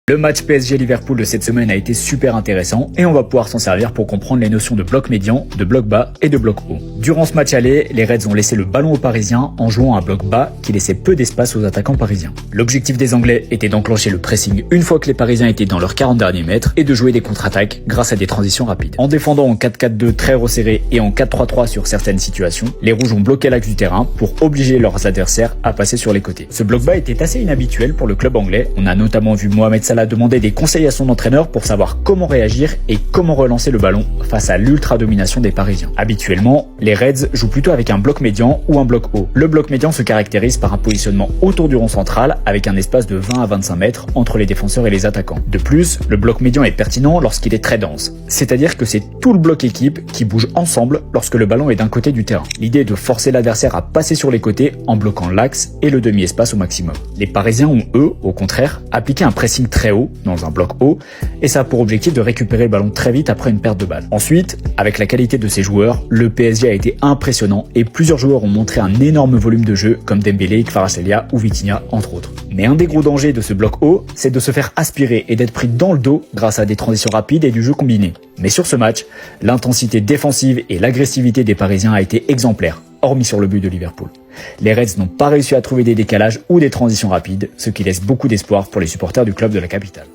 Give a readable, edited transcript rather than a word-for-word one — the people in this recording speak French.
Le match PSG-Liverpool de cette semaine a été super intéressant et on va pouvoir s'en servir pour comprendre les notions de bloc médian, de bloc bas et de bloc haut. Durant ce match aller, les Reds ont laissé le ballon aux Parisiens en jouant un bloc bas qui laissait peu d'espace aux attaquants parisiens. L'objectif des Anglais était d'enclencher le pressing une fois que les Parisiens étaient dans leurs 40 derniers mètres et de jouer des contre-attaques grâce à des transitions rapides. En défendant en 4-4-2 très resserré et en 4-3-3 sur certaines situations, les Rouges ont bloqué l'axe du terrain pour obliger leurs adversaires à passer sur les côtés. Ce bloc bas était assez inhabituel pour le club anglais. On a notamment vu Mohamed Salah demander des conseils à son entraîneur pour savoir comment réagir et comment relancer le ballon face à l'ultra-domination des Parisiens. Habituellement, les Reds jouent plutôt avec un bloc médian ou un bloc haut. Le bloc médian se caractérise par un positionnement autour du rond central avec un espace de 20 à 25 mètres entre les défenseurs et les attaquants. De plus, le bloc médian est pertinent lorsqu'il est très dense, c'est-à-dire que c'est tout le bloc équipe qui bouge ensemble lorsque le ballon est d'un côté du terrain. L'idée est de forcer l'adversaire à passer sur les côtés en bloquant l'axe et le demi-espace au maximum. Les Parisiens ont, eux, au contraire, appliqué un pressing très haut dans un bloc haut, et ça a pour objectif de récupérer le ballon très vite après une perte de balle. Ensuite, avec la qualité de ses joueurs, le PSG a été impressionnant et plusieurs joueurs ont montré un énorme volume de jeu comme Dembélé, Kvaratskhelia ou Vitinha entre autres. Mais un des gros dangers de ce bloc haut, c'est de se faire aspirer et d'être pris dans le dos grâce à des transitions rapides et du jeu combiné. Mais sur ce match, l'intensité défensive et l'agressivité des Parisiens a été exemplaire, hormis sur le but de Liverpool. Les Reds n'ont pas réussi à trouver des décalages ou des transitions rapides, ce qui laisse beaucoup d'espoir pour les supporters du club de la capitale.